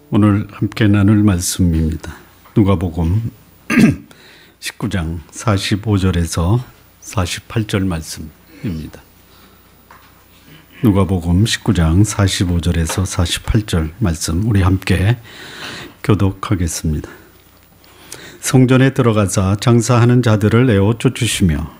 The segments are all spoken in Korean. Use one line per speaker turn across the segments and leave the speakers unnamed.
오늘 함께 나눌 말씀입니다. 누가복음 19장 45절에서 48절 말씀입니다. 누가복음 19장 45절에서 48절 말씀 우리 함께 교독하겠습니다. 성전에 들어가사 장사하는 자들을 내어 쫓으시며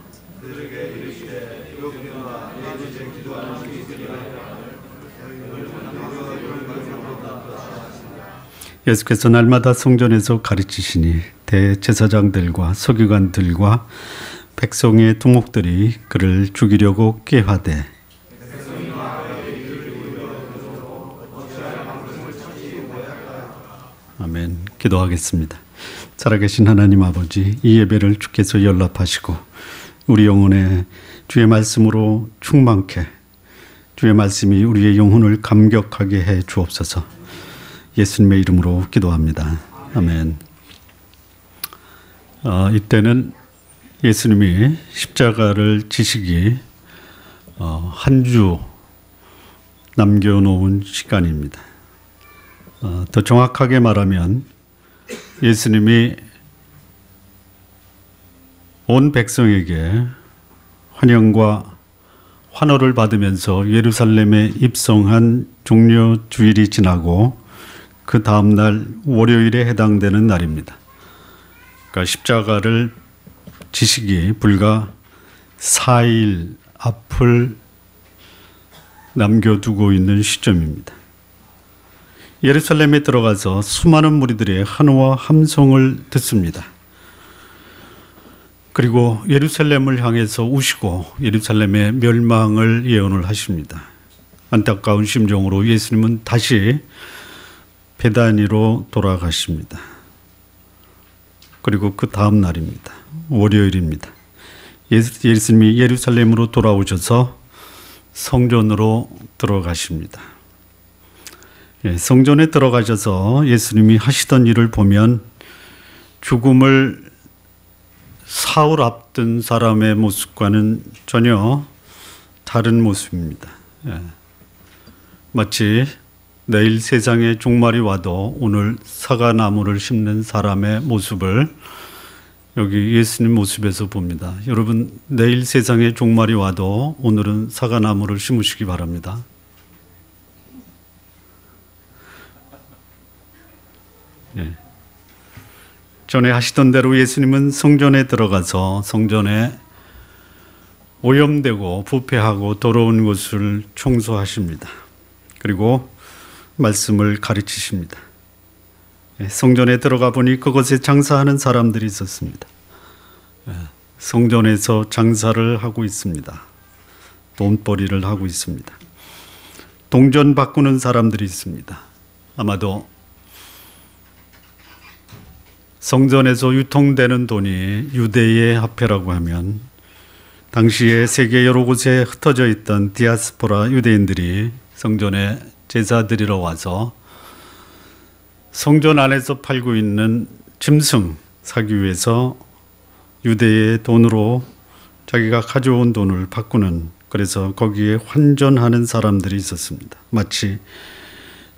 예수께서 날마다 성전에서 가르치시니 대제사장들과 서기관들과 백성의 두목들이 그를 죽이려고 꾀하되 아멘. 기도하겠습니다. 살아계신 하나님 아버지, 이 예배를 주께서 연락하시고 우리 영혼에 주의 말씀으로 충만케, 주의 말씀이 우리의 영혼을 감격하게 해 주옵소서. 예수님의 이름으로 기도합니다. 아멘. 이때는 예수님이 십자가를 지시기 한 주 남겨놓은 시간입니다. 더 정확하게 말하면 예수님이 온 백성에게 환영과 환호를 받으면서 예루살렘에 입성한 종려 주일이 지나고 그 다음 날 월요일에 해당되는 날입니다. 그러니까 십자가를 지시기 불과 4일 앞을 남겨두고 있는 시점입니다. 예루살렘에 들어가서 수많은 무리들의 환호와 함성을 듣습니다. 그리고 예루살렘을 향해서 우시고 예루살렘의 멸망을 예언을 하십니다. 안타까운 심정으로 예수님은 다시 베다니로 돌아가십니다. 그리고 그 다음 날입니다. 월요일입니다. 예수님이 예루살렘으로 돌아오셔서 성전으로 들어가십니다. 성전에 들어가셔서 예수님이 하시던 일을 보면 죽음을 사흘 앞둔 사람의 모습과는 전혀 다른 모습입니다. 마치 내일 세상에 종말이 와도 오늘 사과나무를 심는 사람의 모습을 여기 예수님 모습에서 봅니다. 여러분, 내일 세상에 종말이 와도 오늘은 사과나무를 심으시기 바랍니다. 전에 하시던 대로 예수님은 성전에 들어가서 성전에 오염되고 부패하고 더러운 곳을 청소하십니다. 그리고 말씀을 가르치십니다. 성전에 들어가 보니 그곳에 장사하는 사람들이 있었습니다. 성전에서 장사를 하고 있습니다. 돈벌이를 하고 있습니다. 동전 바꾸는 사람들이 있습니다. 아마도 성전에서 유통되는 돈이 유대의 화폐라고 하면 당시에 세계 여러 곳에 흩어져 있던 디아스포라 유대인들이 성전에 제사 드리러 와서 성전 안에서 팔고 있는 짐승 사기 위해서 유대의 돈으로 자기가 가져온 돈을 바꾸는, 그래서 거기에 환전하는 사람들이 있었습니다. 마치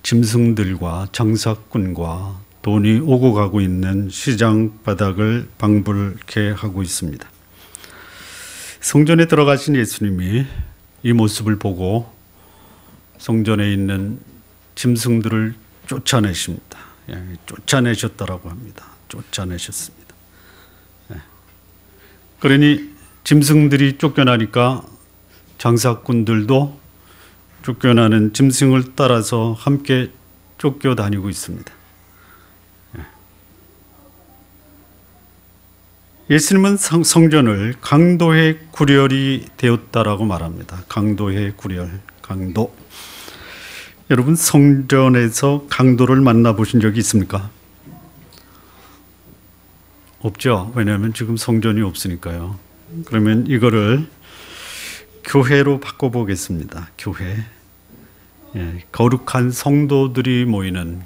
짐승들과 장사꾼과 돈이 오고 가고 있는 시장 바닥을 방불케 하고 있습니다. 성전에 들어가신 예수님이 이 모습을 보고 성전에 있는 짐승들을 쫓아내십니다. 쫓아내셨다라고 합니다. 쫓아내셨습니다. 그러니 짐승들이 쫓겨나니까 장사꾼들도 쫓겨나는 짐승을 따라서 함께 쫓겨다니고 있습니다. 예수님은 성전을 강도의 구렬이 되었다라고 말합니다. 강도의 구렬, 강도. 여러분, 성전에서 강도를 만나보신 적이 있습니까? 없죠. 왜냐하면 지금 성전이 없으니까요. 그러면 이거를 교회로 바꿔보겠습니다. 교회. 거룩한 성도들이 모이는,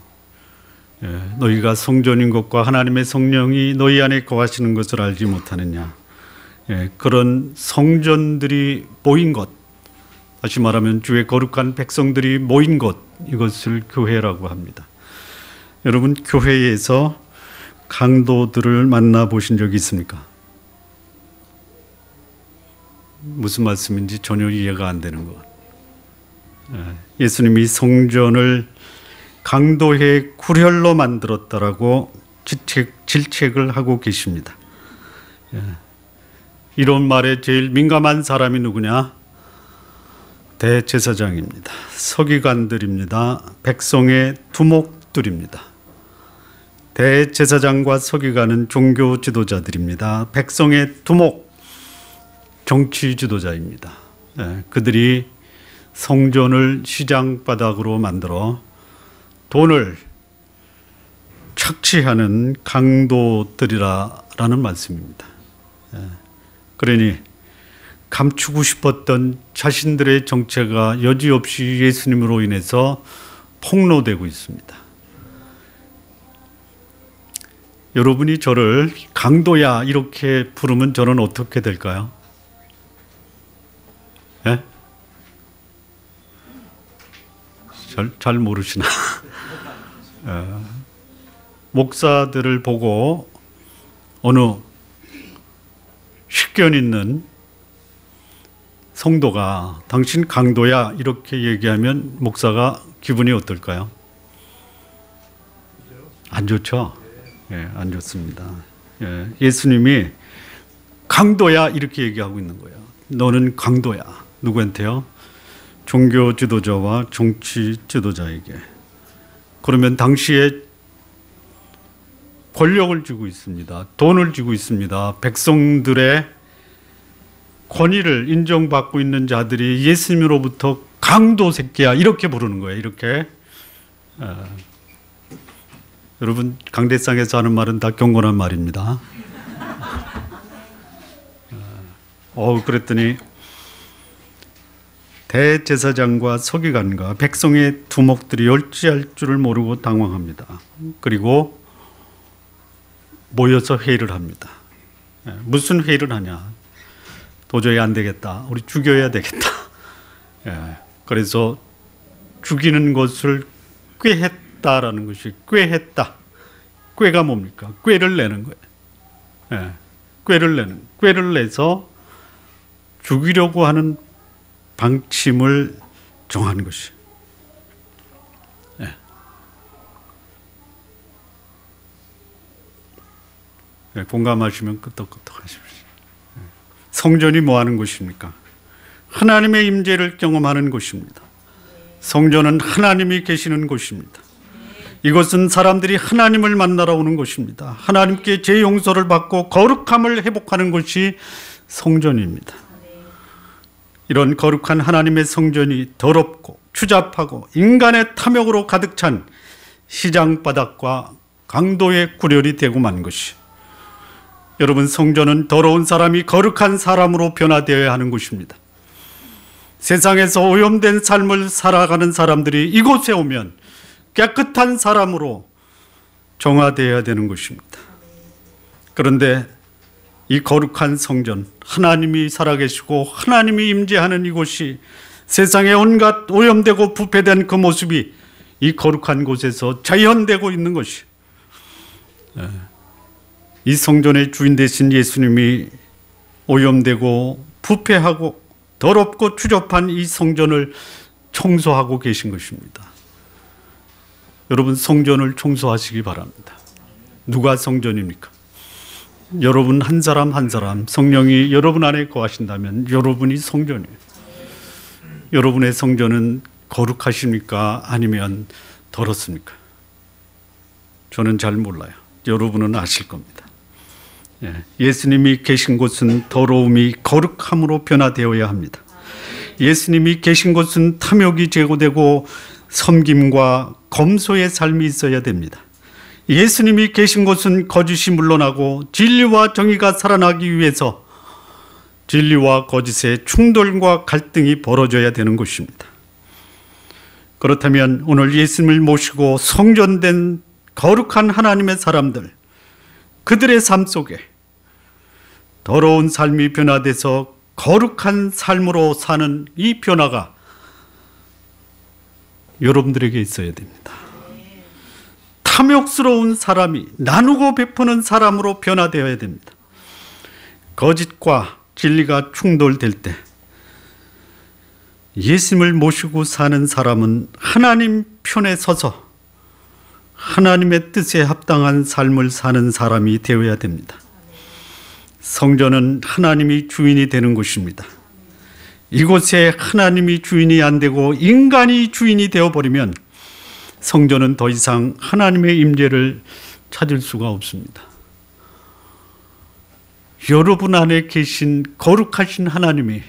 너희가 성전인 것과 하나님의 성령이 너희 안에 거하시는 것을 알지 못하느냐. 그런 성전들이 모인 것, 다시 말하면 주의 거룩한 백성들이 모인 곳, 이것을 교회라고 합니다. 여러분, 교회에서 강도들을 만나보신 적이 있습니까? 무슨 말씀인지 전혀 이해가 안 되는 것. 예수님이 성전을 강도의 구렬로 만들었다라고 질책을 하고 계십니다. 이런 말에 제일 민감한 사람이 누구냐? 대제사장입니다. 서기관들입니다. 백성의 두목들입니다. 대제사장과 서기관은 종교 지도자들입니다. 백성의 두목, 정치 지도자입니다. 그들이 성전을 시장 바닥으로 만들어 돈을 착취하는 강도들이라는 말씀입니다. 그러니 감추고 싶었던 자신들의 정체가 여지없이 예수님으로 인해서 폭로되고 있습니다. 여러분이 저를 강도야 이렇게 부르면 저는 어떻게 될까요? 예? 잘 모르시나? 목사들을 보고 어느 식견 있는 성도가 당신 강도야 이렇게 얘기하면 목사가 기분이 어떨까요? 안 좋죠? 예, 안 좋습니다. 예수님이 강도야 이렇게 얘기하고 있는 거예요. 너는 강도야. 누구한테요? 종교 지도자와 정치 지도자에게. 그러면 당시에 권력을 쥐고 있습니다. 돈을 쥐고 있습니다. 백성들의 권위를 인정받고 있는 자들이 예수님으로부터 강도 새끼야 이렇게 부르는 거예요. 이렇게. 여러분, 강대상에서 하는 말은 다 경건한 말입니다. 그랬더니 대제사장과 서기관과 백성의 두목들이 어찌할 줄을 모르고 당황합니다. 그리고 모여서 회의를 합니다. 무슨 회의를 하냐? 도저히 안 되겠다. 우리 죽여야 되겠다. 그래서 죽이는 것을 꾀했다라는 것이 꾀했다. 꾀가 뭡니까? 꾀를 내는 거예요. 꾀를 내서 죽이려고 하는 방침을 정한 것이. 공감하시면 끄떡끄떡 하십시오. 성전이 뭐 하는 곳입니까? 하나님의 임재를 경험하는 곳입니다. 성전은 하나님이 계시는 곳입니다. 이것은 사람들이 하나님을 만나러 오는 곳입니다. 하나님께 죄 용서를 받고 거룩함을 회복하는 곳이 성전입니다. 이런 거룩한 하나님의 성전이 더럽고 추잡하고 인간의 탐욕으로 가득 찬 시장 바닥과 강도의 구렬이 되고 만 것이. 여러분, 성전은 더러운 사람이 거룩한 사람으로 변화되어야 하는 곳입니다. 세상에서 오염된 삶을 살아가는 사람들이 이곳에 오면 깨끗한 사람으로 정화되어야 되는 것입니다. 그런데 이 거룩한 성전, 하나님이 살아계시고 하나님이 임재하는 이곳이 세상에 온갖 오염되고 부패된 그 모습이 이 거룩한 곳에서 자연되고 있는 것이, 이 성전의 주인 되신 예수님이 오염되고 부패하고 더럽고 추접한 이 성전을 청소하고 계신 것입니다. 여러분, 성전을 청소하시기 바랍니다. 누가 성전입니까? 여러분 한 사람 한 사람 성령이 여러분 안에 거하신다면 여러분이 성전이에요. 여러분의 성전은 거룩하십니까? 아니면 더럽습니까? 저는 잘 몰라요. 여러분은 아실 겁니다. 예수님이 계신 곳은 더러움이 거룩함으로 변화되어야 합니다. 예수님이 계신 곳은 탐욕이 제거되고 섬김과 검소의 삶이 있어야 됩니다. 예수님이 계신 곳은 거짓이 물러나고 진리와 정의가 살아나기 위해서 진리와 거짓의 충돌과 갈등이 벌어져야 되는 것입니다. 그렇다면 오늘 예수님을 모시고 성전된 거룩한 하나님의 사람들, 그들의 삶 속에 더러운 삶이 변화돼서 거룩한 삶으로 사는 이 변화가 여러분들에게 있어야 됩니다. 탐욕스러운 사람이 나누고 베푸는 사람으로 변화되어야 됩니다. 거짓과 진리가 충돌될 때 예수님을 모시고 사는 사람은 하나님 편에 서서 하나님의 뜻에 합당한 삶을 사는 사람이 되어야 됩니다. 성전은 하나님이 주인이 되는 곳입니다. 이곳에 하나님이 주인이 안 되고 인간이 주인이 되어버리면 성전은 더 이상 하나님의 임재를 찾을 수가 없습니다. 여러분 안에 계신 거룩하신 하나님이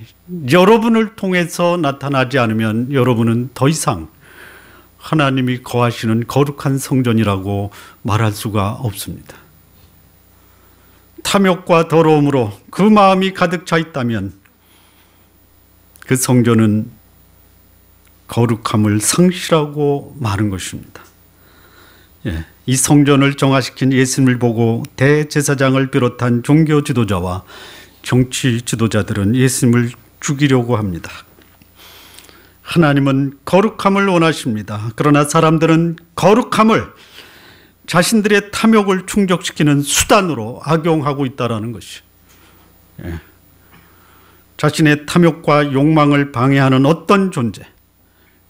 여러분을 통해서 나타나지 않으면 여러분은 더 이상 하나님이 거하시는 거룩한 성전이라고 말할 수가 없습니다. 탐욕과 더러움으로 그 마음이 가득 차 있다면 그 성전은 거룩함을 상실하고 마는 것입니다. 이 성전을 정화시킨 예수님을 보고 대제사장을 비롯한 종교 지도자와 정치 지도자들은 예수님을 죽이려고 합니다. 하나님은 거룩함을 원하십니다. 그러나 사람들은 거룩함을 자신들의 탐욕을 충족시키는 수단으로 악용하고 있다는 것이, 자신의 탐욕과 욕망을 방해하는 어떤 존재,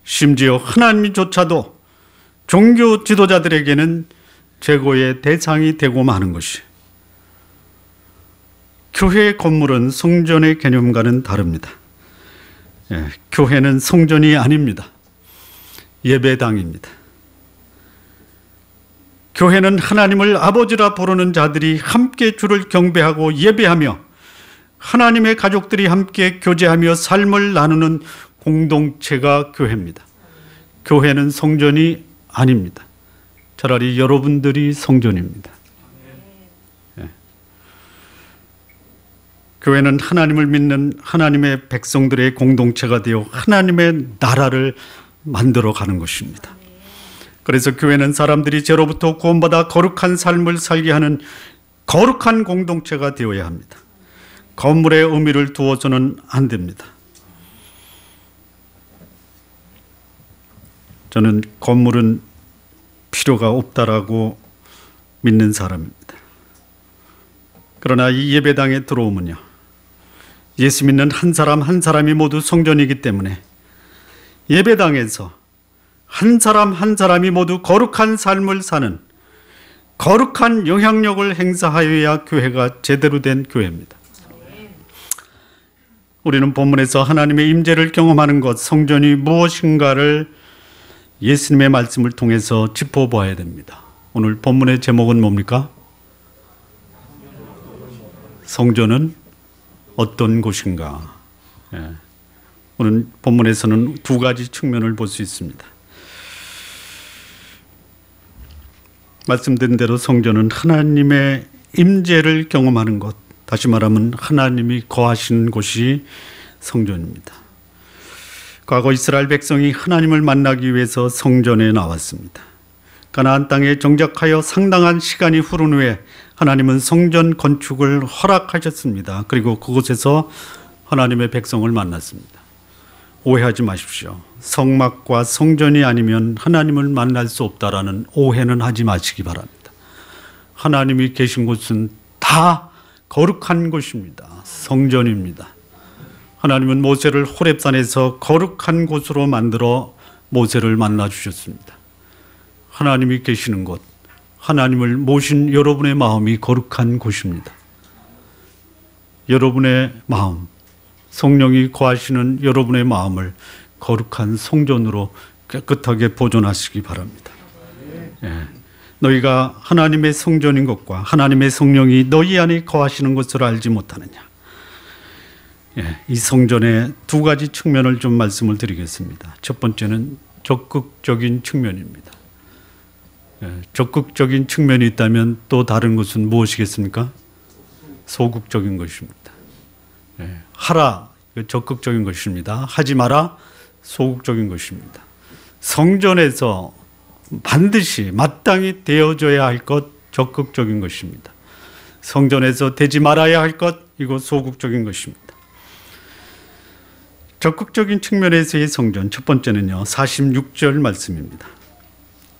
심지어 하나님조차도 종교 지도자들에게는 제거의 대상이 되고 마는 것이, 교회의 건물은 성전의 개념과는 다릅니다. 교회는 성전이 아닙니다. 예배당입니다. 교회는 하나님을 아버지라 부르는 자들이 함께 주를 경배하고 예배하며 하나님의 가족들이 함께 교제하며 삶을 나누는 공동체가 교회입니다. 교회는 성전이 아닙니다. 차라리 여러분들이 성전입니다. 교회는 하나님을 믿는 하나님의 백성들의 공동체가 되어 하나님의 나라를 만들어가는 것입니다. 그래서 교회는 사람들이 죄로부터 구원받아 거룩한 삶을 살게 하는 거룩한 공동체가 되어야 합니다. 건물의 의미를 두어서는 안 됩니다. 저는 건물은 필요가 없다라고 믿는 사람입니다. 그러나 이 예배당에 들어오면요, 예수 믿는 한 사람 한 사람이 모두 성전이기 때문에 예배당에서 한 사람 한 사람이 모두 거룩한 삶을 사는 거룩한 영향력을 행사하여야 교회가 제대로 된 교회입니다. 우리는 본문에서 하나님의 임재를 경험하는 것, 성전이 무엇인가를 예수님의 말씀을 통해서 짚어보아야 됩니다. 오늘 본문의 제목은 뭡니까? 성전은 어떤 곳인가? 오늘 본문에서는 두 가지 측면을 볼 수 있습니다. 말씀드린 대로 성전은 하나님의 임재를 경험하는 것, 다시 말하면 하나님이 거하시는 곳이 성전입니다. 과거 이스라엘 백성이 하나님을 만나기 위해서 성전에 나왔습니다. 가나안 땅에 정착하여 상당한 시간이 흐른 후에 하나님은 성전 건축을 허락하셨습니다. 그리고 그곳에서 하나님의 백성을 만났습니다. 오해하지 마십시오. 성막과 성전이 아니면 하나님을 만날 수 없다라는 오해는 하지 마시기 바랍니다. 하나님이 계신 곳은 다 거룩한 곳입니다. 성전입니다. 하나님은 모세를 호렙산에서 거룩한 곳으로 만들어 모세를 만나 주셨습니다. 하나님이 계시는 곳, 하나님을 모신 여러분의 마음이 거룩한 곳입니다. 여러분의 마음, 성령이 거하시는 여러분의 마음을 거룩한 성전으로 깨끗하게 보존하시기 바랍니다. 너희가 하나님의 성전인 것과 하나님의 성령이 너희 안에 거하시는 것을 알지 못하느냐. 이 성전의 두 가지 측면을 좀 말씀을 드리겠습니다. 첫 번째는 적극적인 측면입니다. 적극적인 측면이 있다면 또 다른 것은 무엇이겠습니까? 소극적인 것입니다. 하라, 적극적인 것입니다. 하지 마라, 소극적인 것입니다. 성전에서 반드시 마땅히 되어져야 할 것, 적극적인 것입니다. 성전에서 되지 말아야 할 것, 이거 소극적인 것입니다. 적극적인 측면에서의 성전, 첫 번째는요, 46절 말씀입니다.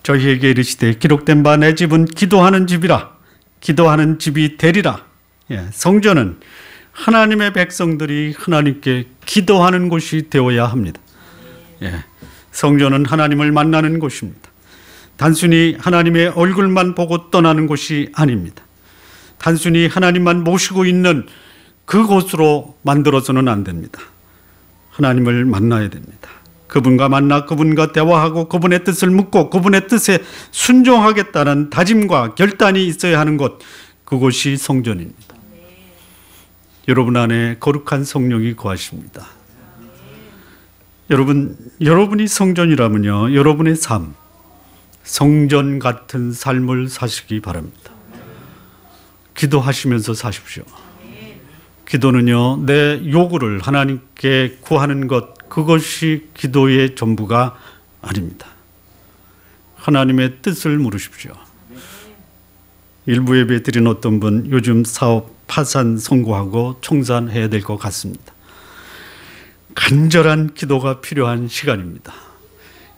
저희에게 이르시되 기록된 바 내 집은 기도하는 집이라 기도하는 집이 되리라. 성전은 하나님의 백성들이 하나님께 기도하는 곳이 되어야 합니다. 성전은 하나님을 만나는 곳입니다. 단순히 하나님의 얼굴만 보고 떠나는 곳이 아닙니다. 단순히 하나님만 모시고 있는 그곳으로 만들어서는 안 됩니다. 하나님을 만나야 됩니다. 그분과 만나 그분과 대화하고 그분의 뜻을 묻고 그분의 뜻에 순종하겠다는 다짐과 결단이 있어야 하는 곳, 그곳이 성전입니다. 여러분 안에 거룩한 성령이 거하십니다. 여러분이 성전이라면요, 여러분의 삶, 성전 같은 삶을 사시기 바랍니다. 기도하시면서 사십시오. 기도는요, 내 요구를 하나님께 구하는 것, 그것이 기도의 전부가 아닙니다. 하나님의 뜻을 물으십시오. 일부 예배 드린 어떤 분, 요즘 사업 파산 선고하고 청산해야 될 것 같습니다. 간절한 기도가 필요한 시간입니다.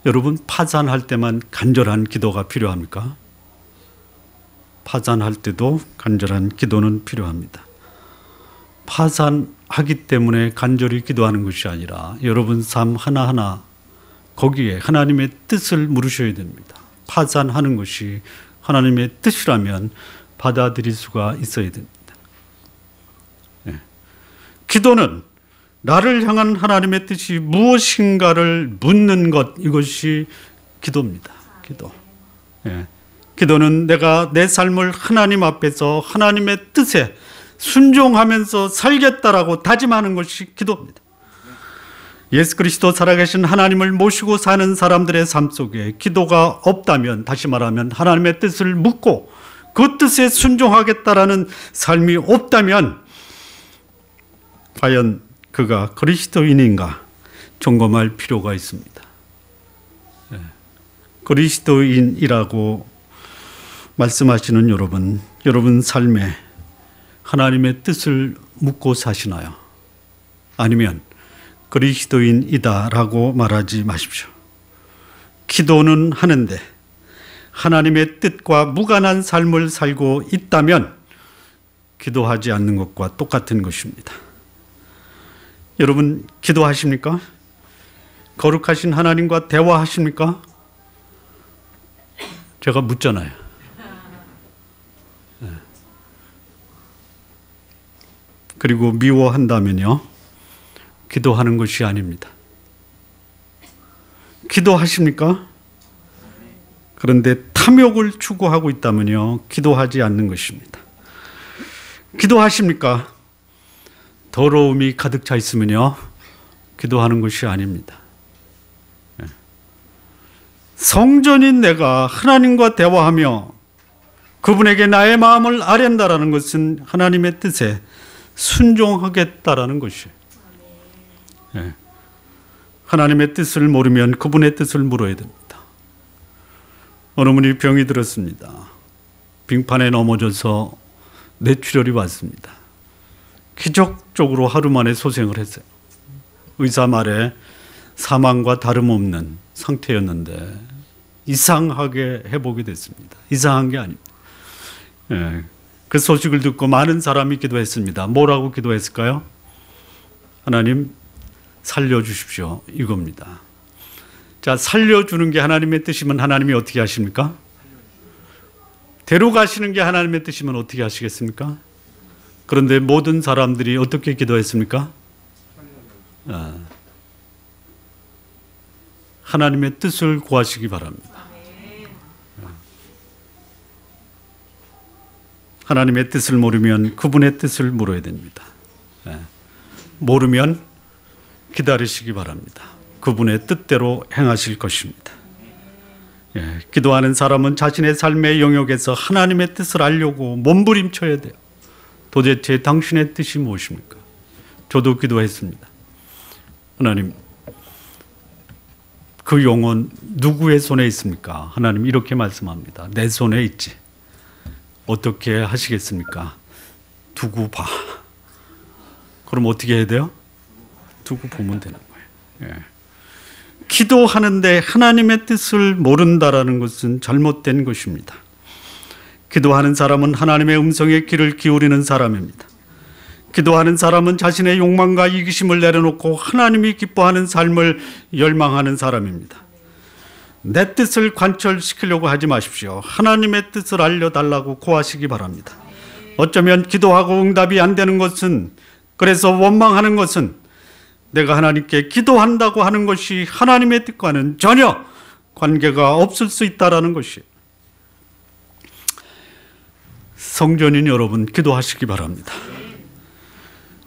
여러분, 파산할 때만 간절한 기도가 필요합니까? 파산할 때도 간절한 기도는 필요합니다. 파산하기 때문에 간절히 기도하는 것이 아니라 여러분 삶 하나하나 거기에 하나님의 뜻을 물으셔야 됩니다. 파산하는 것이 하나님의 뜻이라면 받아들일 수가 있어야 됩니다. 기도는 나를 향한 하나님의 뜻이 무엇인가를 묻는 것, 이것이 기도입니다. 기도. 기도는 내가 내 삶을 하나님 앞에서 하나님의 뜻에 순종하면서 살겠다라고 다짐하는 것이 기도입니다. 예수 그리스도 살아계신 하나님을 모시고 사는 사람들의 삶 속에 기도가 없다면, 다시 말하면 하나님의 뜻을 묻고 그 뜻에 순종하겠다라는 삶이 없다면 과연 그가 그리스도인인가 점검할 필요가 있습니다. 그리스도인이라고 말씀하시는 여러분 삶에 하나님의 뜻을 묻고 사시나요? 아니면 그리스도인이다라고 말하지 마십시오. 기도는 하는데 하나님의 뜻과 무관한 삶을 살고 있다면 기도하지 않는 것과 똑같은 것입니다. 여러분, 기도하십니까? 거룩하신 하나님과 대화하십니까? 제가 묻잖아요. 그리고 미워한다면요, 기도하는 것이 아닙니다. 기도하십니까? 그런데 탐욕을 추구하고 있다면요, 기도하지 않는 것입니다. 기도하십니까? 더러움이 가득 차 있으면요, 기도하는 것이 아닙니다. 성전인 내가 하나님과 대화하며 그분에게 나의 마음을 아련다라는 것은 하나님의 뜻에 순종하겠다라는 것이에요. 하나님의 뜻을 모르면 그분의 뜻을 물어야 됩니다. 어느 분이 병이 들었습니다. 빙판에 넘어져서 뇌출혈이 왔습니다. 기적적으로 하루 만에 소생을 했어요. 의사 말에 사망과 다름없는 상태였는데 이상하게 회복이 됐습니다. 이상한 게 아닙니다. 그 소식을 듣고 많은 사람이 기도했습니다. 뭐라고 기도했을까요? 하나님 살려주십시오, 이겁니다. 자, 살려주는 게 하나님의 뜻이면 하나님이 어떻게 하십니까? 데려가시는 게 하나님의 뜻이면 어떻게 하시겠습니까? 그런데 모든 사람들이 어떻게 기도했습니까? 하나님의 뜻을 구하시기 바랍니다. 하나님의 뜻을 모르면 그분의 뜻을 물어야 됩니다. 모르면 기다리시기 바랍니다. 그분의 뜻대로 행하실 것입니다. 기도하는 사람은 자신의 삶의 영역에서 하나님의 뜻을 알려고 몸부림쳐야 돼요. 도대체 당신의 뜻이 무엇입니까? 저도 기도했습니다. 하나님, 그 영혼 누구의 손에 있습니까? 하나님 이렇게 말씀합니다. 내 손에 있지. 어떻게 하시겠습니까? 두고 봐. 그럼 어떻게 해야 돼요? 두고 보면 되는 거예요. 기도하는데 하나님의 뜻을 모른다라는 것은 잘못된 것입니다. 기도하는 사람은 하나님의 음성에 귀를 기울이는 사람입니다. 기도하는 사람은 자신의 욕망과 이기심을 내려놓고 하나님이 기뻐하는 삶을 열망하는 사람입니다. 내 뜻을 관철시키려고 하지 마십시오. 하나님의 뜻을 알려달라고 구하시기 바랍니다. 어쩌면 기도하고 응답이 안 되는 것은, 그래서 원망하는 것은 내가 하나님께 기도한다고 하는 것이 하나님의 뜻과는 전혀 관계가 없을 수 있다는 것이에요. 성전인 여러분, 기도하시기 바랍니다.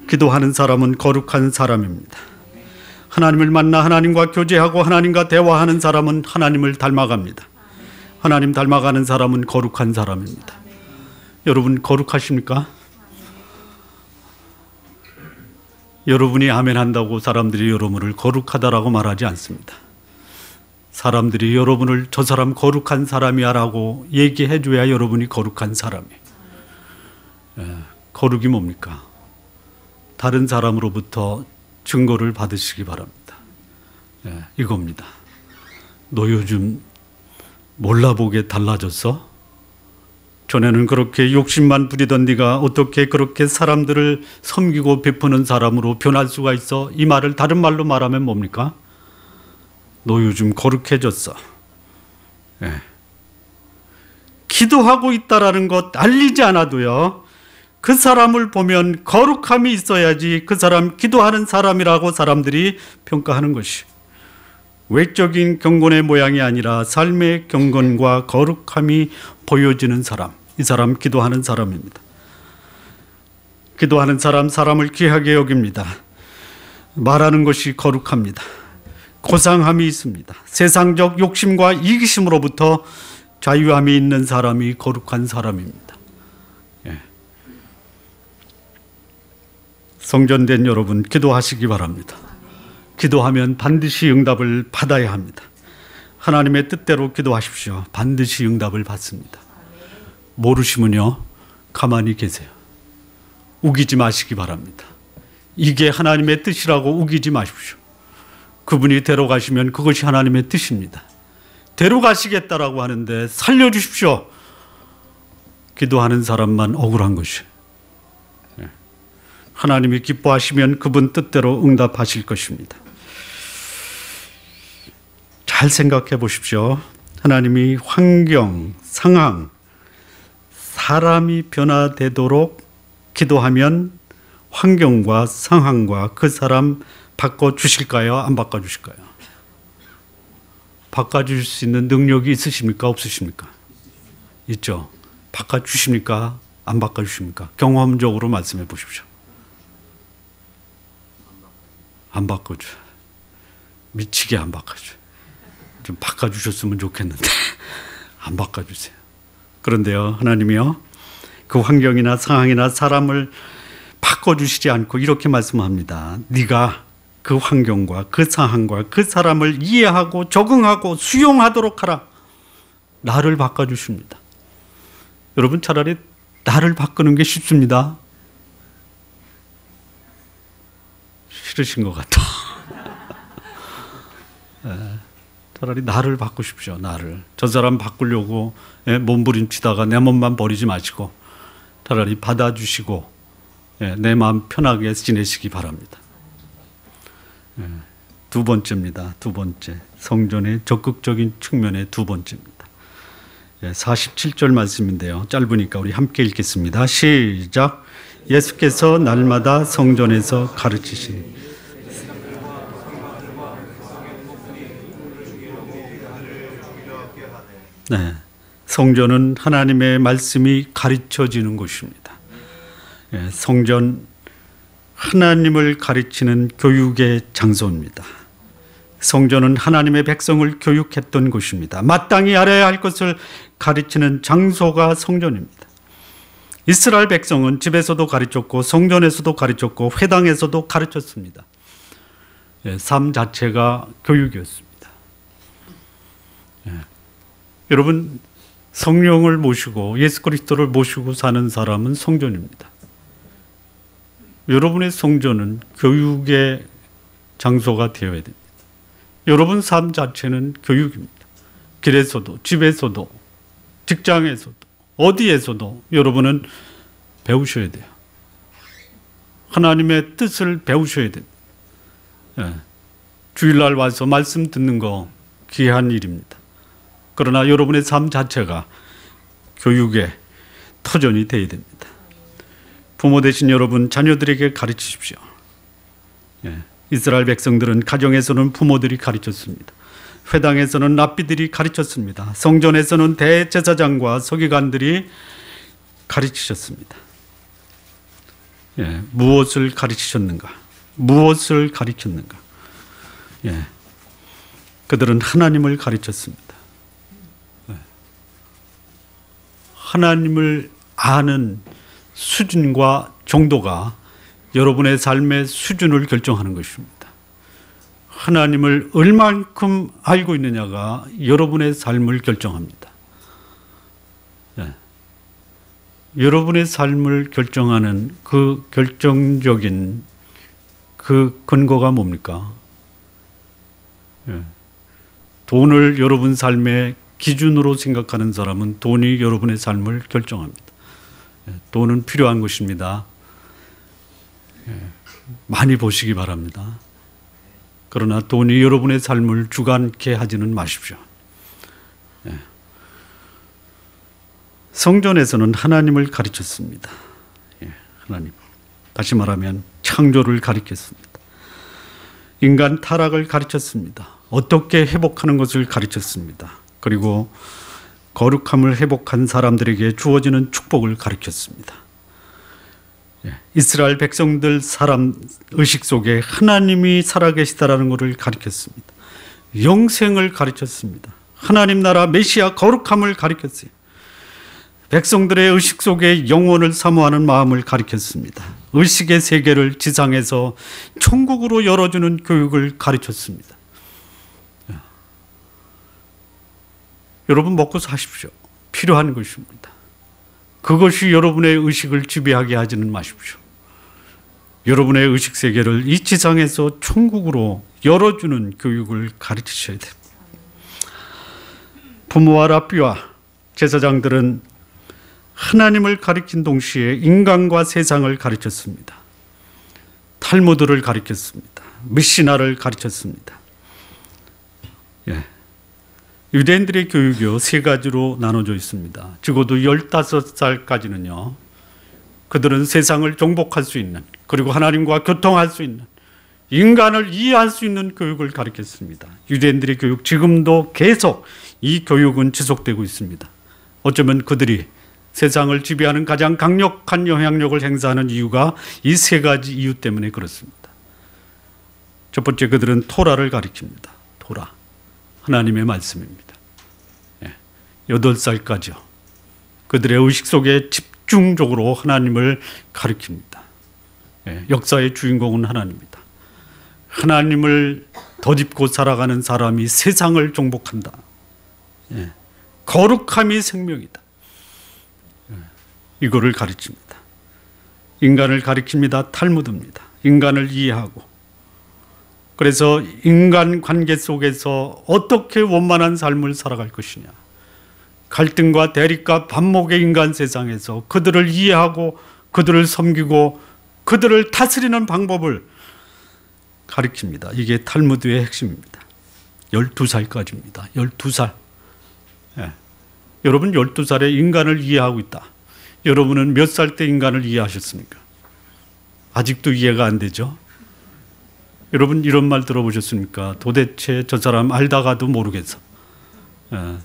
기도하는 사람은 거룩한 사람입니다. 하나님을 만나 하나님과 교제하고 하나님과 대화하는 사람은 하나님을 닮아갑니다. 하나님 닮아가는 사람은 거룩한 사람입니다. 여러분 거룩하십니까? 여러분이 아멘 한다고 사람들이 여러분을 거룩하다라고 말하지 않습니다. 사람들이 여러분을 저 사람 거룩한 사람이야 라고 얘기해 줘야 여러분이 거룩한 사람이에요. 거룩이 뭡니까? 다른 사람으로부터 증거를 받으시기 바랍니다. 이겁니다. 너 요즘 몰라보게 달라졌어? 전에는 그렇게 욕심만 부리던 네가 어떻게 그렇게 사람들을 섬기고 베푸는 사람으로 변할 수가 있어? 이 말을 다른 말로 말하면 뭡니까? 너 요즘 거룩해졌어. 기도하고 있다라는 것 알리지 않아도요, 그 사람을 보면 거룩함이 있어야지 그 사람 기도하는 사람이라고 사람들이 평가하는 것이, 외적인 경건의 모양이 아니라 삶의 경건과 거룩함이 보여지는 사람, 이 사람 기도하는 사람입니다. 기도하는 사람, 사람을 귀하게 여깁니다. 말하는 것이 거룩합니다. 고상함이 있습니다. 세상적 욕심과 이기심으로부터 자유함이 있는 사람이 거룩한 사람입니다. 성전된 여러분, 기도하시기 바랍니다. 기도하면 반드시 응답을 받아야 합니다. 하나님의 뜻대로 기도하십시오. 반드시 응답을 받습니다. 모르시면요, 가만히 계세요. 우기지 마시기 바랍니다. 이게 하나님의 뜻이라고 우기지 마십시오. 그분이 데려가시면 그것이 하나님의 뜻입니다. 데려가시겠다라고 하는데 살려주십시오. 기도하는 사람만 억울한 것이에요. 하나님이 기뻐하시면 그분 뜻대로 응답하실 것입니다. 잘 생각해 보십시오. 하나님이 환경, 상황, 사람이 변화되도록 기도하면 환경과 상황과 그 사람 바꿔주실까요? 안 바꿔주실까요? 바꿔주실 수 있는 능력이 있으십니까? 없으십니까? 있죠. 바꿔주십니까? 안 바꿔주십니까? 경험적으로 말씀해 보십시오. 안 바꿔줘. 미치게 안 바꿔줘. 좀 바꿔주셨으면 좋겠는데 안 바꿔주세요. 그런데요, 하나님이요, 그 환경이나 상황이나 사람을 바꿔주시지 않고 이렇게 말씀합니다. 네가 그 환경과 그 상황과 그 사람을 이해하고 적응하고 수용하도록 하라. 나를 바꿔주십니다. 여러분, 차라리 나를 바꾸는 게 쉽습니다. 싫으신 것 같아. 차라리 나를 바꾸십시오. 나를. 저 사람 바꾸려고 몸부림치다가 내 몸만 버리지 마시고 차라리 받아주시고 내 마음 편하게 지내시기 바랍니다. 두 번째입니다. 두 번째. 성전의 적극적인 측면의 두 번째입니다. 47절 말씀인데요. 짧으니까 우리 함께 읽겠습니다. 시작. 예수께서 날마다 성전에서 가르치시니. 네, 성전은 하나님의 말씀이 가르쳐지는 곳입니다. 성전, 하나님을 가르치는 교육의 장소입니다. 성전은 하나님의 백성을 교육했던 곳입니다. 마땅히 알아야 할 것을 가르치는 장소가 성전입니다. 이스라엘 백성은 집에서도 가르쳤고 성전에서도 가르쳤고 회당에서도 가르쳤습니다. 삶 자체가 교육이었습니다. 여러분, 성령을 모시고 예수 그리스도를 모시고 사는 사람은 성전입니다. 여러분의 성전은 교육의 장소가 되어야 됩니다. 여러분 삶 자체는 교육입니다. 길에서도, 집에서도, 직장에서도, 어디에서도 여러분은 배우셔야 돼요. 하나님의 뜻을 배우셔야 됩니다. 예. 주일날 와서 말씀 듣는 거 귀한 일입니다. 그러나 여러분의 삶 자체가 교육의 터전이 되어야 됩니다. 부모 되신 여러분, 자녀들에게 가르치십시오. 예. 이스라엘 백성들은 가정에서는 부모들이 가르쳤습니다. 회당에서는 랍비들이 가르쳤습니다. 성전에서는 대제사장과 서기관들이 가르치셨습니다. 예. 무엇을 가르치셨는가? 무엇을 가르쳤는가? 예. 그들은 하나님을 가르쳤습니다. 예. 하나님을 아는 수준과 정도가 여러분의 삶의 수준을 결정하는 것입니다. 하나님을 얼만큼 알고 있느냐가 여러분의 삶을 결정합니다. 예. 여러분의 삶을 결정하는 그 결정적인 그 근거가 뭡니까? 예. 돈을 여러분 삶의 기준으로 생각하는 사람은 돈이 여러분의 삶을 결정합니다. 예. 돈은 필요한 것입니다. 예. 많이 보시기 바랍니다. 그러나 돈이 여러분의 삶을 주관케 하지는 마십시오. 예. 성전에서는 하나님을 가르쳤습니다. 예. 하나님. 다시 말하면 창조를 가르쳤습니다. 인간 타락을 가르쳤습니다. 어떻게 회복하는 것을 가르쳤습니다. 그리고 거룩함을 회복한 사람들에게 주어지는 축복을 가르쳤습니다. 이스라엘 백성들 사람 의식 속에 하나님이 살아계시다라는 것을 가르쳤습니다. 영생을 가르쳤습니다. 하나님 나라 메시아 거룩함을 가르쳤어요. 백성들의 의식 속에 영원을 사모하는 마음을 가르쳤습니다. 의식의 세계를 지상에서 천국으로 열어주는 교육을 가르쳤습니다. 여러분 먹고 사십시오. 필요한 것입니다. 그것이 여러분의 의식을 지배하게 하지는 마십시오. 여러분의 의식 세계를 이 지상에서 천국으로 열어주는 교육을 가르치셔야 됩니다. 부모와 랍비와 제사장들은 하나님을 가르친 동시에 인간과 세상을 가르쳤습니다. 탈무드를 가르쳤습니다. 미시나를 가르쳤습니다. 예. 유대인들의 교육이요, 세 가지로 나눠져 있습니다. 적어도 15살까지는요, 그들은 세상을 정복할 수 있는, 그리고 하나님과 교통할 수 있는, 인간을 이해할 수 있는 교육을 가르쳤습니다. 유대인들의 교육, 지금도 계속 이 교육은 지속되고 있습니다. 어쩌면 그들이 세상을 지배하는 가장 강력한 영향력을 행사하는 이유가 이 세 가지 이유 때문에 그렇습니다. 첫 번째, 그들은 토라를 가르칩니다. 토라. 하나님의 말씀입니다. 8살까지요. 그들의 의식 속에 집중적으로 하나님을 가르칩니다. 역사의 주인공은 하나님입니다. 하나님을 덧입고 살아가는 사람이 세상을 정복한다. 거룩함이 생명이다. 이거를 가르칩니다. 인간을 가르칩니다. 탈무드입니다. 인간을 이해하고, 그래서 인간 관계 속에서 어떻게 원만한 삶을 살아갈 것이냐, 갈등과 대립과 반목의 인간 세상에서 그들을 이해하고 그들을 섬기고 그들을 다스리는 방법을 가르칩니다. 이게 탈무드의 핵심입니다. 12살까지입니다. 12살. 예. 여러분 12살에 인간을 이해하고 있다. 여러분은 몇 살 때 인간을 이해하셨습니까? 아직도 이해가 안 되죠? 여러분 이런 말 들어보셨습니까? 도대체 저 사람 알다가도 모르겠어. 예.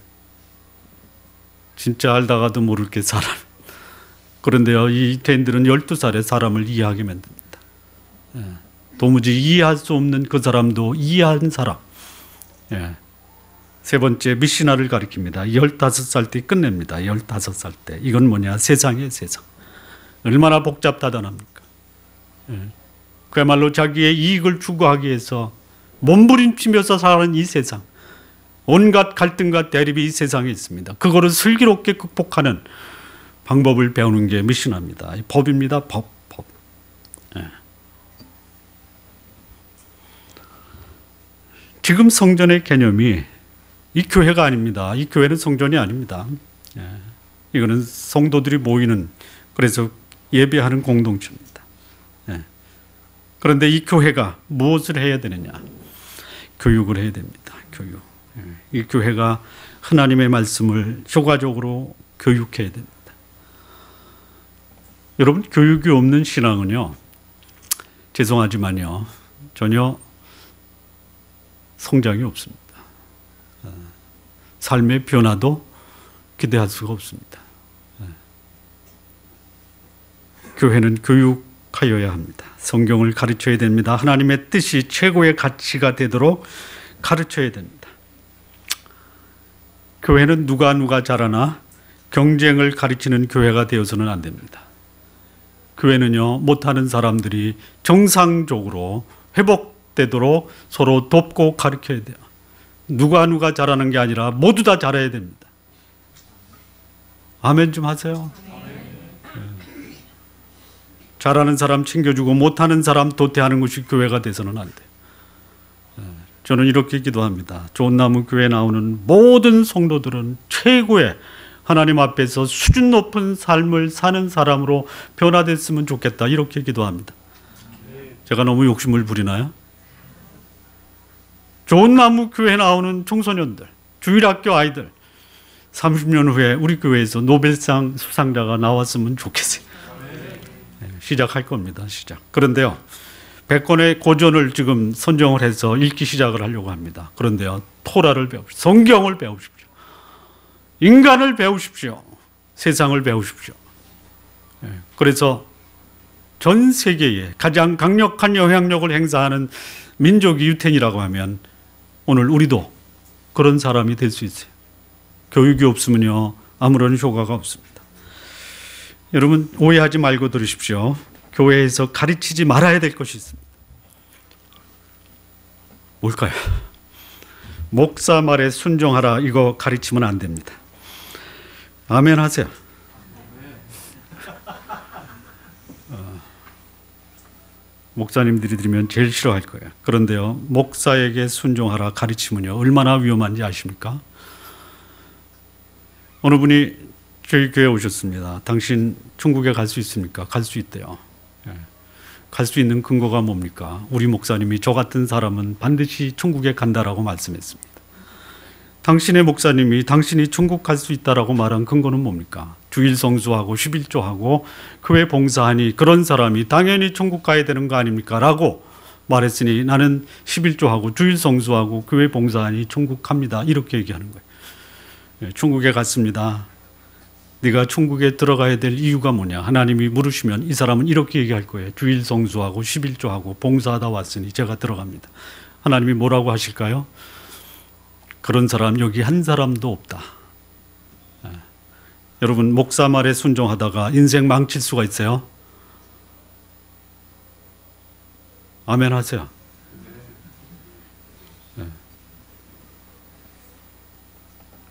진짜 알다가도 모를 게 사람. 그런데요, 이 유대인들은 12살에 사람을 이해하게 만듭니다. 예. 도무지 이해할 수 없는 그 사람도 이해한 사람. 예. 세 번째, 미시나를 가리킵니다. 15살 때 끝냅니다. 15살 때. 이건 뭐냐? 세상이에요, 세상. 얼마나 복잡다단합니까? 예. 그야말로 자기의 이익을 추구하기 위해서 몸부림치면서 사는 이 세상. 온갖 갈등과 대립이 이 세상에 있습니다. 그거를 슬기롭게 극복하는 방법을 배우는 게 미시나입니다. 법입니다. 법. 예. 지금 성전의 개념이 이 교회가 아닙니다. 이 교회는 성전이 아닙니다. 이거는 성도들이 모이는, 그래서 예배하는 공동체입니다. 그런데 이 교회가 무엇을 해야 되느냐? 교육을 해야 됩니다. 교육. 이 교회가 하나님의 말씀을 효과적으로 교육해야 됩니다. 여러분, 교육이 없는 신앙은요, 죄송하지만요, 전혀 성장이 없습니다. 삶의 변화도 기대할 수가 없습니다. 교회는 교육하여야 합니다. 성경을 가르쳐야 됩니다. 하나님의 뜻이 최고의 가치가 되도록 가르쳐야 됩니다. 교회는 누가 잘하나 경쟁을 가르치는 교회가 되어서는 안 됩니다. 교회는요, 못하는 사람들이 정상적으로 회복되도록 서로 돕고 가르쳐야 돼요. 누가 잘하는 게 아니라 모두 다 잘해야 됩니다. 아멘 좀 하세요. 잘하는 사람 챙겨주고 못하는 사람 도태하는 것이 교회가 돼서는 안 돼요. 저는 이렇게 기도합니다. 좋은 나무 교회에 나오는 모든 성도들은 최고의 하나님 앞에서 수준 높은 삶을 사는 사람으로 변화됐으면 좋겠다, 이렇게 기도합니다. 제가 너무 욕심을 부리나요? 좋은 나무 교회에 나오는 청소년들, 주일학교 아이들, 30년 후에 우리 교회에서 노벨상 수상자가 나왔으면 좋겠어요. 시작할 겁니다. 시작. 그런데요, 100권의 고전을 지금 선정을 해서 읽기 시작을 하려고 합니다. 그런데요, 토라를 배우십시오. 성경을 배우십시오. 인간을 배우십시오. 세상을 배우십시오. 그래서 전 세계에 가장 강력한 영향력을 행사하는 민족이 유태인이라고 하면 오늘 우리도 그런 사람이 될 수 있어요. 교육이 없으면요, 아무런 효과가 없습니다. 여러분, 오해하지 말고 들으십시오. 교회에서 가르치지 말아야 될 것이 있습니다. 뭘까요? 목사 말에 순종하라, 이거 가르치면 안 됩니다. 아멘 하세요. 목사님들이 들으면 제일 싫어할 거예요. 그런데요, 목사에게 순종하라 가르치면요, 얼마나 위험한지 아십니까? 어느 분이 저희 교회에 오셨습니다. 당신 천국에 갈 수 있습니까? 갈 수 있대요. 갈 수 있는 근거가 뭡니까? 우리 목사님이 저 같은 사람은 반드시 천국에 간다라고 말씀했습니다. 당신의 목사님이 당신이 천국 갈 수 있다라고 말한 근거는 뭡니까? 주일 성수하고 11조하고 교회 봉사하니 그런 사람이 당연히 천국 가야 되는 거 아닙니까? 라고 말했으니 나는 11조하고 주일 성수하고 교회 봉사하니 천국 갑니다, 이렇게 얘기하는 거예요. 천국에 갔습니다. 네가 천국에 들어가야 될 이유가 뭐냐? 하나님이 물으시면 이 사람은 이렇게 얘기할 거예요. 주일 성수하고 11조하고 봉사하다 왔으니 제가 들어갑니다. 하나님이 뭐라고 하실까요? 그런 사람 여기 한 사람도 없다. 여러분, 목사 말에 순종하다가 인생 망칠 수가 있어요. 아멘 하세요.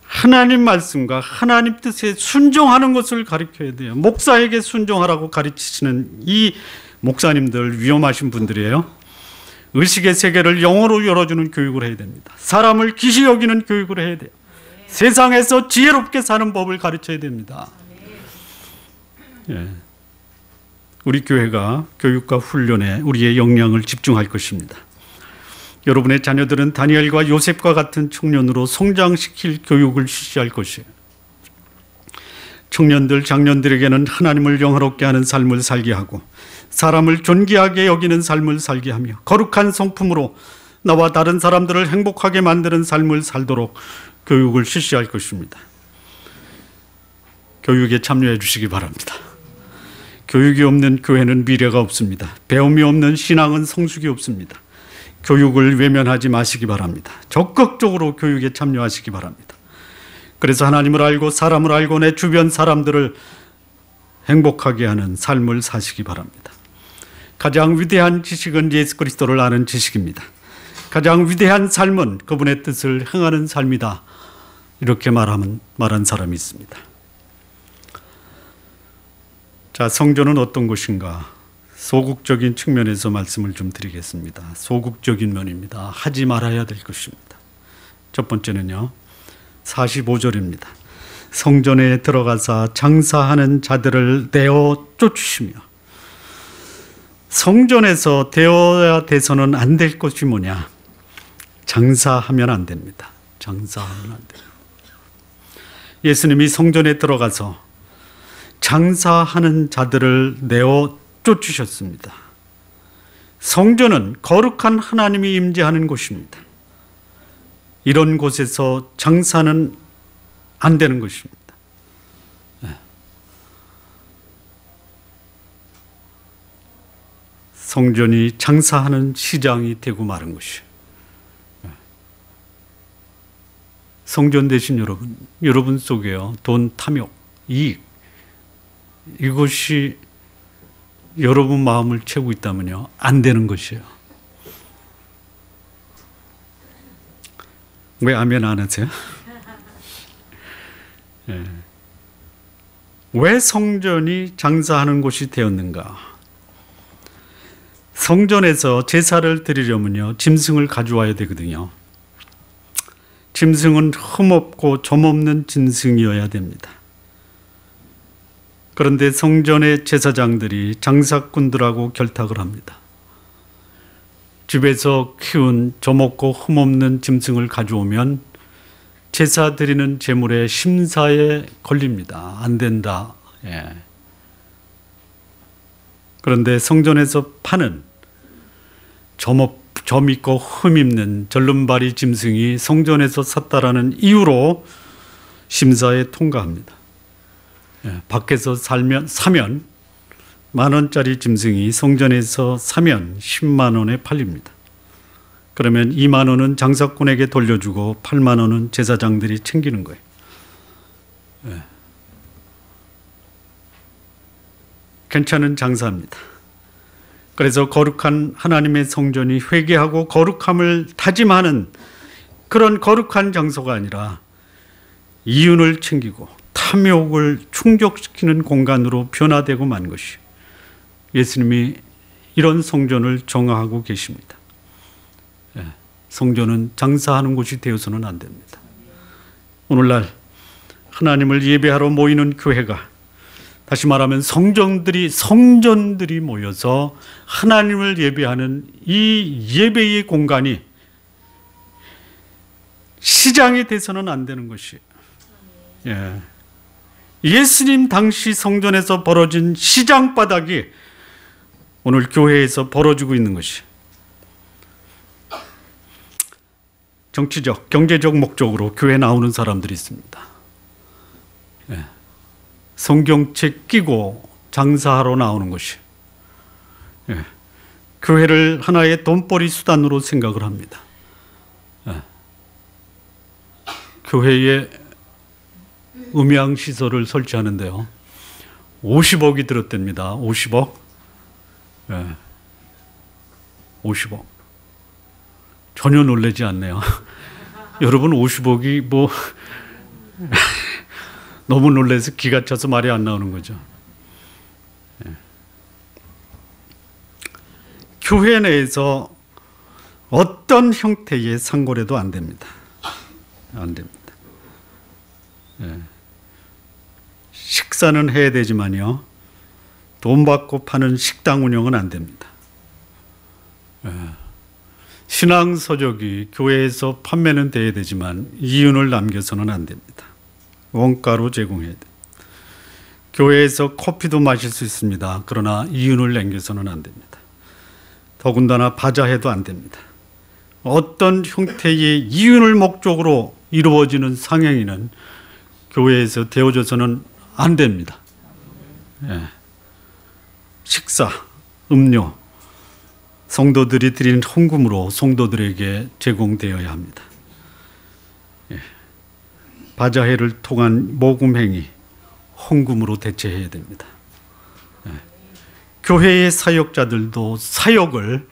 하나님 말씀과 하나님 뜻에 순종하는 것을 가르쳐야 돼요. 목사에게 순종하라고 가르치시는 이 목사님들 위험하신 분들이에요. 의식의 세계를 영어로 열어주는 교육을 해야 됩니다. 사람을 기시 여기는 교육을 해야 돼요. 세상에서 지혜롭게 사는 법을 가르쳐야 됩니다. 우리 교회가 교육과 훈련에 우리의 역량을 집중할 것입니다. 여러분의 자녀들은 다니엘과 요셉과 같은 청년으로 성장시킬 교육을 실시할 것이에요. 청년들, 장년들에게는 하나님을 영화롭게 하는 삶을 살게 하고 사람을 존귀하게 여기는 삶을 살게 하며 거룩한 성품으로 나와 다른 사람들을 행복하게 만드는 삶을 살도록 교육을 실시할 것입니다. 교육에 참여해 주시기 바랍니다. 교육이 없는 교회는 미래가 없습니다. 배움이 없는 신앙은 성숙이 없습니다. 교육을 외면하지 마시기 바랍니다. 적극적으로 교육에 참여하시기 바랍니다. 그래서 하나님을 알고 사람을 알고 내 주변 사람들을 행복하게 하는 삶을 사시기 바랍니다. 가장 위대한 지식은 예수 그리스도를 아는 지식입니다. 가장 위대한 삶은 그분의 뜻을 행하는 삶이다. 이렇게 말한 사람이 있습니다. 자, 성전은 어떤 곳인가? 소극적인 측면에서 말씀을 좀 드리겠습니다. 소극적인 면입니다. 하지 말아야 될 것입니다. 첫 번째는요, 45절입니다. 성전에 들어가사 장사하는 자들을 내어 쫓으시며. 성전에서 되어야 돼서는 안 될 것이 뭐냐? 장사하면 안 됩니다. 장사하면 안 됩니다. 예수님이 성전에 들어가서 장사하는 자들을 내어 쫓으셨습니다. 성전은 거룩한 하나님이 임재하는 곳입니다. 이런 곳에서 장사는 안 되는 것입니다. 성전이 장사하는 시장이 되고 마른 것이에요. 성전 대신 여러분 속에요, 돈, 탐욕, 이익, 이것이 여러분 마음을 채우고 있다면요, 안 되는 것이에요. 왜 아멘 안 하세요? 왜 성전이 장사하는 곳이 되었는가? 성전에서 제사를 드리려면요, 짐승을 가져와야 되거든요. 짐승은 흠없고 점없는 짐승이어야 됩니다. 그런데 성전의 제사장들이 장사꾼들하고 결탁을 합니다. 집에서 키운 점없고 흠없는 짐승을 가져오면 제사 드리는 제물의 심사에 걸립니다. 안 된다. 그런데 성전에서 파는 점 있고 흠 있는 절름발이 짐승이 성전에서 샀다라는 이유로 심사에 통과합니다. 밖에서 사면 10,000원짜리 짐승이 성전에서 사면 10만 원에 팔립니다. 그러면 2만 원은 장사꾼에게 돌려주고 8만 원은 제사장들이 챙기는 거예요. 괜찮은 장사입니다. 그래서 거룩한 하나님의 성전이 회개하고 거룩함을 다짐하는 그런 거룩한 장소가 아니라 이윤을 챙기고 탐욕을 충족시키는 공간으로 변화되고 만 것이, 예수님이 이런 성전을 정하고 계십니다. 성전은 장사하는 곳이 되어서는 안 됩니다. 오늘날 하나님을 예배하러 모이는 교회가, 다시 말하면 성전들이 모여서 하나님을 예배하는 이 예배의 공간이 시장이 돼서는 안 되는 것이에요. 예수님 당시 성전에서 벌어진 시장 바닥이 오늘 교회에서 벌어지고 있는 것이, 정치적, 경제적 목적으로 교회에 나오는 사람들이 있습니다. 성경책 끼고 장사하러 나오는 것이, 교회를 하나의 돈벌이 수단으로 생각을 합니다. 교회에 음향시설을 설치하는데요, 50억이 들었답니다. 50억. 50억. 전혀 놀라지 않네요. 여러분, 50억이 뭐 너무 놀라서 기가 차서 말이 안 나오는 거죠. 교회 내에서 어떤 형태의 상거래도 안 됩니다. 안 됩니다. 식사는 해야 되지만요, 돈 받고 파는 식당 운영은 안 됩니다. 신앙 서적이 교회에서 판매는 돼야 되지만 이윤을 남겨서는 안 됩니다. 원가로 제공해야 돼. 교회에서 커피도 마실 수 있습니다. 그러나 이윤을 남겨서는 안 됩니다. 더군다나 바자회도 안 됩니다. 어떤 형태의 이윤을 목적으로 이루어지는 상행위는 교회에서 되어져서는 안 됩니다. 식사, 음료, 성도들이 드린 헌금으로 성도들에게 제공되어야 합니다. 바자회를 통한 모금행위, 헌금으로 대체해야 됩니다. 교회의 사역자들도 사역을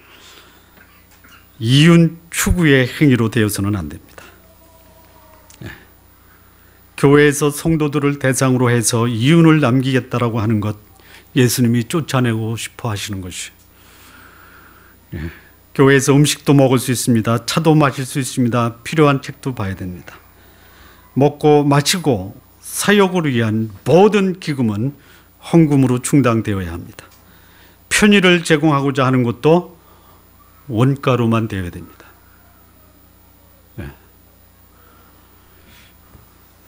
이윤 추구의 행위로 되어서는 안 됩니다. 교회에서 성도들을 대상으로 해서 이윤을 남기겠다라고 하는 것, 예수님이 쫓아내고 싶어 하시는 것이. 교회에서 음식도 먹을 수 있습니다. 차도 마실 수 있습니다. 필요한 책도 봐야 됩니다. 먹고 마시고 사역을 위한 모든 기금은 헌금으로 충당되어야 합니다. 편의를 제공하고자 하는 것도 원가로만 되어야 됩니다.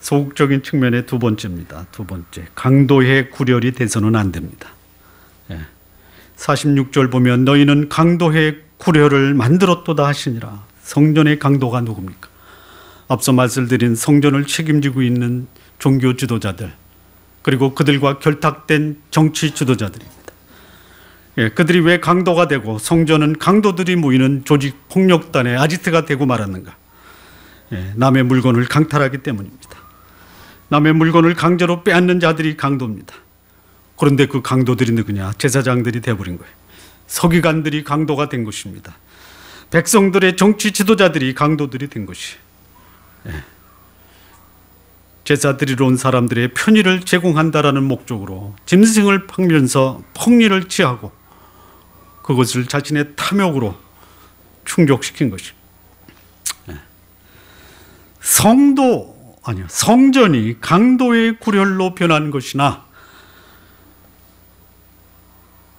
소극적인 측면의 두 번째입니다. 두 번째, 강도의 구렬이 돼서는 안 됩니다. 46절 보면 너희는 강도의 구렬을 만들었도다 하시니라. 성전의 강도가 누굽니까? 앞서 말씀드린 성전을 책임지고 있는 종교 지도자들, 그리고 그들과 결탁된 정치 지도자들입니다. 그들이 왜 강도가 되고 성전은 강도들이 모이는 조직 폭력단의 아지트가 되고 말았는가? 남의 물건을 강탈하기 때문입니다. 남의 물건을 강제로 빼앗는 자들이 강도입니다. 그런데 그 강도들이 누구냐? 제사장들이 되어버린 거예요. 서기관들이 강도가 된 것입니다. 백성들의 정치 지도자들이 강도들이 된 것이. 제사 드리러 온 사람들의 편의를 제공한다라는 목적으로 짐승을 팔면서 폭리를 취하고 그것을 자신의 탐욕으로 충족시킨 것이. 성전이 강도의 구렬로 변한 것이나,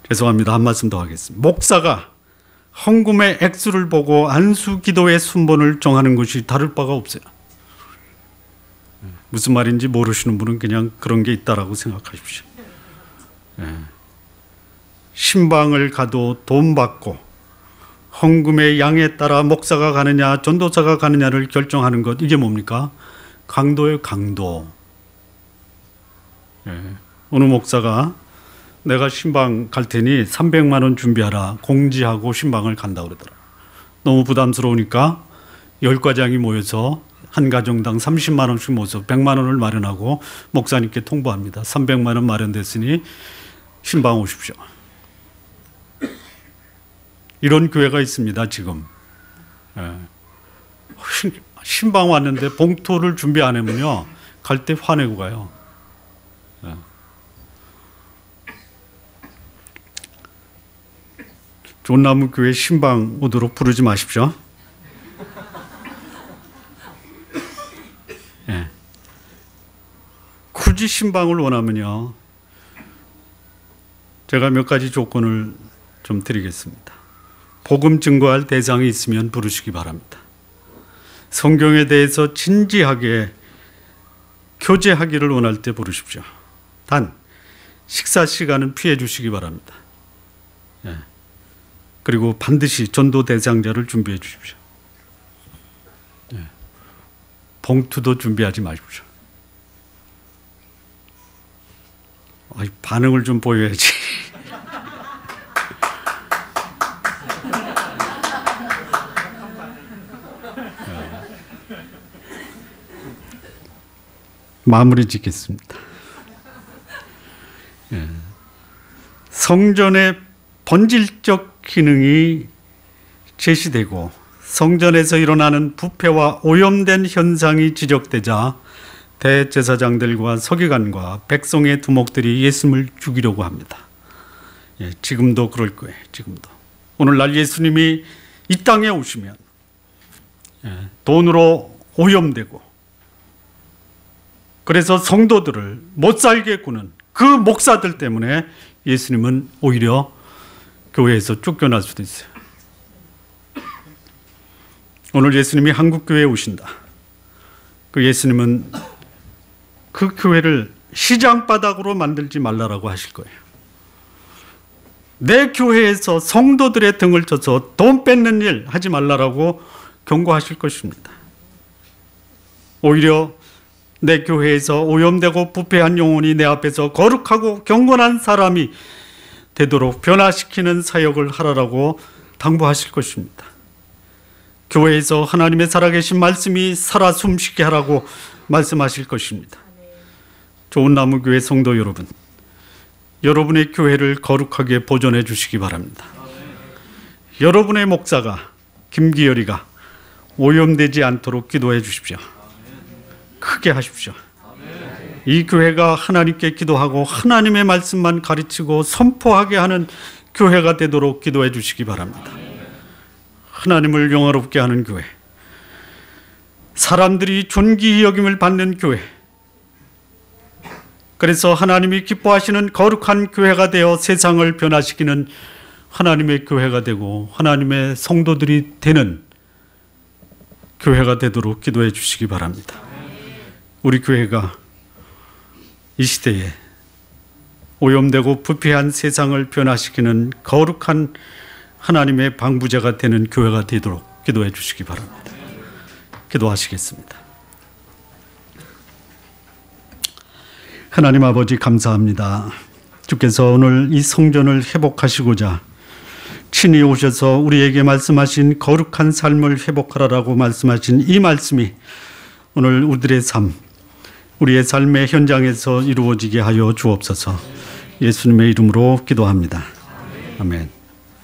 죄송합니다. 한 말씀 더 하겠습니다. 목사가 헌금의 액수를 보고 안수 기도의 순번을 정하는 것이 다를 바가 없어요. 무슨 말인지 모르시는 분은 그냥 그런 게 있다라고 생각하십시오. 신방을 가도 돈 받고 헌금의 양에 따라 목사가 가느냐 전도사가 가느냐를 결정하는 것, 이게 뭡니까? 강도예요, 강도. 어느 목사가 내가 신방 갈 테니 300만 원 준비하라 공지하고 신방을 간다 그러더라. 너무 부담스러우니까 10가장이 모여서 한 가정당 30만 원씩 모아서 100만 원을 마련하고 목사님께 통보합니다. 300만 원 마련됐으니 신방 오십시오. 이런 교회가 있습니다, 지금. 신방 왔는데 봉투를 준비 안 하면요, 갈 때 화내고 가요. 존나무 교회 신방 오도록 부르지 마십시오. 굳이 신방을 원하면요, 제가 몇 가지 조건을 좀 드리겠습니다. 복음 증거할 대상이 있으면 부르시기 바랍니다. 성경에 대해서 진지하게 교제하기를 원할 때 부르십시오. 단 식사 시간은 피해 주시기 바랍니다. 그리고 반드시 전도 대상자를 준비해 주십시오. 봉투도 준비하지 마십시오. 반응을 좀 보여야지. 마무리 짓겠습니다. 성전의 본질적 기능이 제시되고 성전에서 일어나는 부패와 오염된 현상이 지적되자 대제사장들과 서기관과 백성의 두목들이 예수님을 죽이려고 합니다. 지금도 그럴 거예요. 지금도. 오늘날 예수님이 이 땅에 오시면 돈으로 오염되고, 그래서 성도들을 못 살게 구는 그 목사들 때문에 예수님은 오히려 교회에서 쫓겨날 수도 있어요. 오늘 예수님이 한국교회에 오신다. 그 예수님은 그 교회를 시장바닥으로 만들지 말라라고 하실 거예요. 내 교회에서 성도들의 등을 쳐서 돈 뺏는 일 하지 말라라고 경고하실 것입니다. 오히려 내 교회에서 오염되고 부패한 영혼이 내 앞에서 거룩하고 경건한 사람이 되도록 변화시키는 사역을 하라라고 당부하실 것입니다. 교회에서 하나님의 살아계신 말씀이 살아 숨쉬게 하라고 말씀하실 것입니다. 좋은 나무 교회 성도 여러분, 여러분의 교회를 거룩하게 보존해 주시기 바랍니다. 여러분의 목사가, 김기열이가 오염되지 않도록 기도해 주십시오. 크게 하십시오. 이 교회가 하나님께 기도하고 하나님의 말씀만 가르치고 선포하게 하는 교회가 되도록 기도해 주시기 바랍니다. 하나님을 영화롭게 하는 교회, 사람들이 존귀히 여김을 받는 교회, 그래서 하나님이 기뻐하시는 거룩한 교회가 되어 세상을 변화시키는 하나님의 교회가 되고 하나님의 성도들이 되는 교회가 되도록 기도해 주시기 바랍니다. 우리 교회가 이 시대에 오염되고 부패한 세상을 변화시키는 거룩한 하나님의 방부제가 되는 교회가 되도록 기도해 주시기 바랍니다. 기도하시겠습니다. 하나님 아버지 감사합니다. 주께서 오늘 이 성전을 회복하시고자 친히 오셔서 우리에게 말씀하신 거룩한 삶을 회복하라라고 말씀하신 이 말씀이 오늘 우리들의 삶, 우리의 삶의 현장에서 이루어지게 하여 주옵소서. 예수님의 이름으로 기도합니다. 아멘.